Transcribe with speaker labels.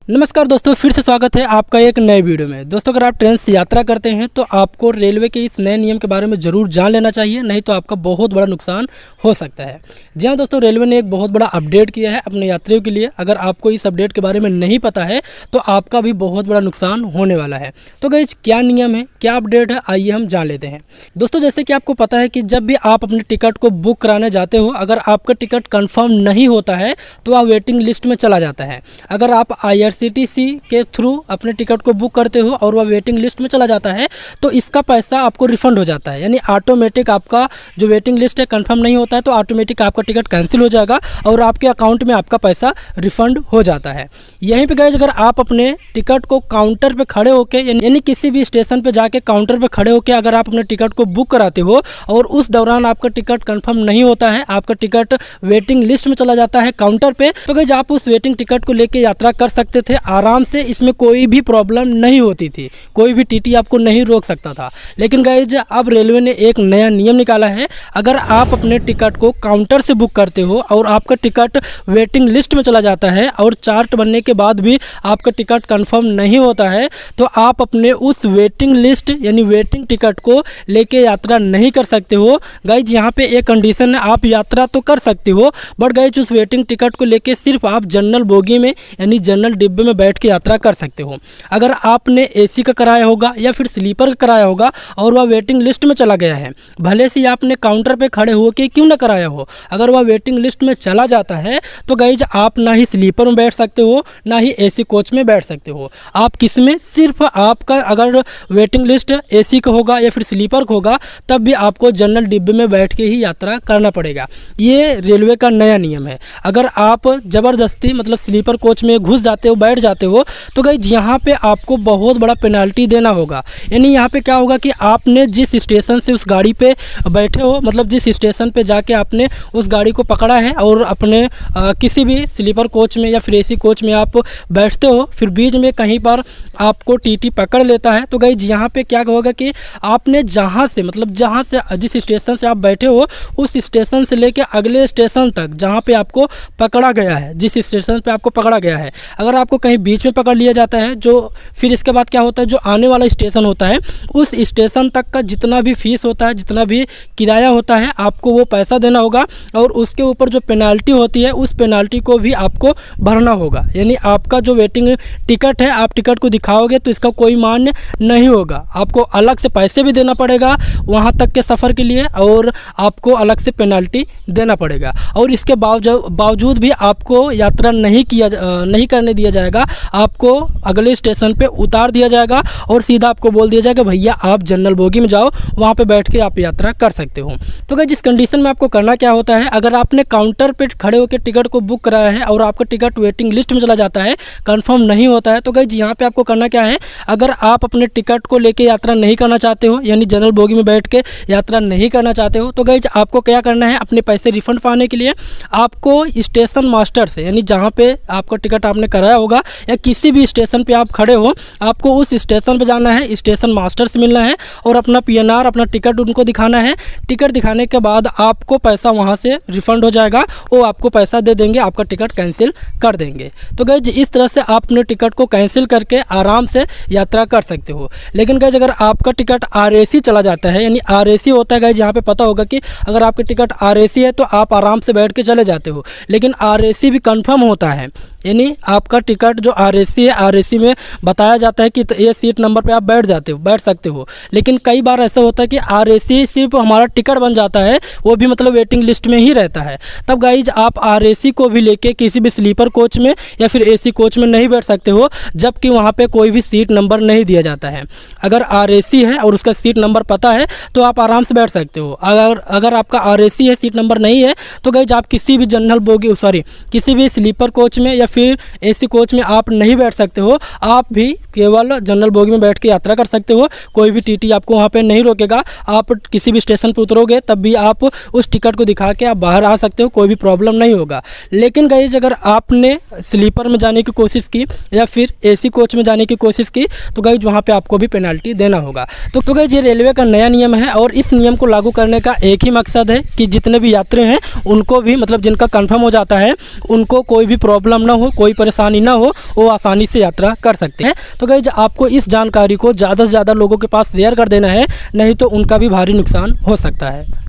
Speaker 1: नमस्कार दोस्तों, फिर से स्वागत है आपका एक नए वीडियो में। दोस्तों, अगर आप ट्रेन से यात्रा करते हैं तो आपको रेलवे के इस नए नियम के बारे में ज़रूर जान लेना चाहिए, नहीं तो आपका बहुत बड़ा नुकसान हो सकता है। जी हाँ दोस्तों, रेलवे ने एक बहुत बड़ा अपडेट किया है अपने यात्रियों के लिए। अगर आपको इस अपडेट के बारे में नहीं पता है तो आपका भी बहुत बड़ा नुकसान होने वाला है। तो गाइस, क्या नियम है, क्या अपडेट है, आइए हम जान लेते हैं। दोस्तों, जैसे कि आपको पता है कि जब भी आप अपने टिकट को बुक कराने जाते हो, अगर आपका टिकट कन्फर्म नहीं होता है तो वह वेटिंग लिस्ट में चला जाता है। अगर आप IRCTC के थ्रू अपने टिकट को बुक करते हो और वह वेटिंग लिस्ट में चला जाता है तो इसका पैसा आपको रिफंड हो जाता है। यानी ऑटोमेटिक आपका जो वेटिंग लिस्ट है कंफर्म नहीं होता है तो ऑटोमेटिक आपका टिकट कैंसिल हो जाएगा और आपके अकाउंट में आपका पैसा रिफंड हो जाता है। यहीं पे गाइस, अगर आप अपने टिकट को काउंटर पे खड़े होकर यानी किसी भी स्टेशन पे जाके काउंटर पे खड़े होकर अगर आप अपने टिकट को बुक कराते हो और उस दौरान आपका टिकट कंफर्म नहीं होता है, आपका टिकट वेटिंग लिस्ट में चला जाता है काउंटर पे, तो गाइस आप उस वेटिंग टिकट को लेके यात्रा कर सकते थे आराम से। इसमें कोई भी प्रॉब्लम नहीं होती थी, कोई भी टीटी आपको नहीं रोक सकता था। लेकिन गाइस, अब रेलवे ने एक नया नियम निकाला है। अगर आप अपने टिकट को काउंटर से बुक करते हो और आपका टिकट वेटिंग लिस्ट में चला जाता है और चार्ट बनने के बाद भी आपका टिकट कंफर्म नहीं होता है तो आप अपने उस वेटिंग लिस्ट यानी वेटिंग टिकट को लेके यात्रा नहीं कर सकते हो। गाइस, यहाँ पे एक कंडीशन है, आप यात्रा तो कर सकते हो बट गाइस उस वेटिंग टिकट को लेके सिर्फ आप जनरल बोगी में यानी जनरल डिब्बे में बैठ के यात्रा कर सकते हो। अगर आपने AC का कराया होगा या फिर स्लीपर का कराया होगा और वह वेटिंग लिस्ट में चला गया है, भले से आपने काउंटर पे खड़े हो के क्यों ना कराया हो, अगर वह वेटिंग लिस्ट में चला जाता है तो गाइज आप ना ही स्लीपर में बैठ सकते हो ना ही AC कोच में बैठ सकते हो। आप किस में, सिर्फ आपका अगर वेटिंग लिस्ट AC का होगा या फिर स्लीपर का होगा तब भी आपको जनरल डिब्बे में बैठ के ही यात्रा करना पड़ेगा। ये रेलवे का नया नियम है। अगर आप ज़बरदस्ती मतलब स्लीपर कोच में घुस जाते हो, बैठ जाते हो तो गाइज यहाँ पे आपको बहुत बड़ा पेनाल्टी देना होगा। यानी यहाँ पे क्या होगा कि आपने जिस स्टेशन से उस गाड़ी पे बैठे हो, मतलब जिस स्टेशन पे जाके आपने उस गाड़ी को पकड़ा है और अपने किसी भी स्लीपर कोच में या फिर AC कोच में आप बैठते हो, फिर बीच में कहीं पर आपको TT पकड़ लेता है तो गाइज यहाँ पे क्या होगा कि आपने जहाँ से मतलब जहाँ से जिस स्टेशन से आप बैठे हो उस स्टेशन से लेके अगले स्टेशन तक जहाँ पे आपको पकड़ा गया है, जिस स्टेशन पे आपको पकड़ा गया है, अगर आपको कहीं बीच में पकड़ लिया जाता है जो फिर इसके बाद क्या होता है, जो आने वाला स्टेशन होता है उस स्टेशन तक का जितना भी फीस होता है, जितना भी किराया होता है, आपको वो पैसा देना होगा और उसके ऊपर जो पेनाल्टी होती है उस पेनाल्टी को भी आपको भरना होगा। यानी आपका जो वेटिंग टिकट है, आप टिकट को दिखाओगे तो इसका कोई मान्य नहीं होगा, आपको अलग से पैसे भी देना पड़ेगा वहाँ तक के सफ़र के लिए और आपको अलग से पेनाल्टी देना पड़ेगा। और इसके बावजूद भी आपको यात्रा नहीं करने दिया जाएगा, आपको अगले स्टेशन पे उतार दिया जाएगा और सीधा आपको बोल दिया जाएगा भैया आप जनरल बोगी में जाओ, वहाँ पे बैठ के आप यात्रा कर सकते हो। तो गाइस, जिस कंडीशन में आपको करना क्या होता है, अगर आपने काउंटर पे खड़े होकर टिकट को बुक कराया है और आपका टिकट वेटिंग लिस्ट में चला जाता है, कंफर्म नहीं होता है, तो गाइस यहाँ पे आपको करना क्या है, अगर आप अपने टिकट को लेके यात्रा नहीं करना चाहते हो यानी जनरल बोगी में बैठ के यात्रा नहीं करना चाहते हो तो गाइस आपको क्या करना है, अपने पैसे रिफंड पाने के लिए आपको स्टेशन मास्टर से यानी जहाँ पे आपका टिकट आपने कराया होगा या किसी भी स्टेशन पे आप खड़े हो, आपको उस स्टेशन पे जाना है, स्टेशन मास्टर से मिलना है और अपना PNR अपना टिकट उनको दिखाना है। टिकट दिखाने के बाद आपको पैसा वहाँ से रिफंड हो जाएगा, वो आपको पैसा दे देंगे, आपका टिकट कैंसिल कर देंगे। तो गाइस इस तरह से आप अपने टिकट को कैंसिल करके आराम से यात्रा कर सकते हो। लेकिन गाइस अगर आपका टिकट RAC चला जाता है, यानी RAC होता है गाइस, यहाँ पे पता होगा कि अगर आपका टिकट RAC है तो आप आराम से बैठ के चले जाते हो, लेकिन RAC भी कंफर्म होता है, यानी आपका टिकट जो RAC है, RAC में बताया जाता है कि ये सीट नंबर पे आप बैठ सकते हो। लेकिन कई बार ऐसा होता है कि RAC सिर्फ हमारा टिकट बन जाता है, वो भी मतलब वेटिंग लिस्ट में ही रहता है। तब गाइज आप RAC को भी लेके किसी भी स्लीपर कोच में या फिर AC कोच में नहीं बैठ सकते हो, जबकि वहाँ पे कोई भी सीट नंबर नहीं दिया जाता है। अगर RAC है और उसका सीट नंबर पता है तो आप आराम से बैठ सकते हो। अगर आपका RAC है, सीट नंबर नहीं है, तो गाइज आप किसी भी जनरल बोगी किसी भी स्लीपर कोच में या फिर AC कोच में आप नहीं बैठ सकते हो, आप भी केवल जनरल बोगी में बैठ के यात्रा कर सकते हो। कोई भी TT आपको वहाँ पे नहीं रोकेगा, आप किसी भी स्टेशन पर उतरोगे तब भी आप उस टिकट को दिखा के आप बाहर आ सकते हो, कोई भी प्रॉब्लम नहीं होगा। लेकिन गाइज अगर आपने स्लीपर में जाने की कोशिश की या फिर AC कोच में जाने की कोशिश की तो गाइज वहाँ पे आपको भी पेनाल्टी देना होगा। तो गाइज ये रेलवे का नया नियम है और इस नियम को लागू करने का एक ही मकसद है कि जितने भी यात्री हैं उनको भी मतलब जिनका कंफर्म हो जाता है उनको कोई भी प्रॉब्लम ना हो, कोई परेशानी ना हो, वो आसानी से यात्रा कर सकते हैं। तो गाइज आपको इस जानकारी को ज़्यादा से ज़्यादा लोगों के पास शेयर कर देना है, नहीं तो उनका भी भारी नुकसान हो सकता है।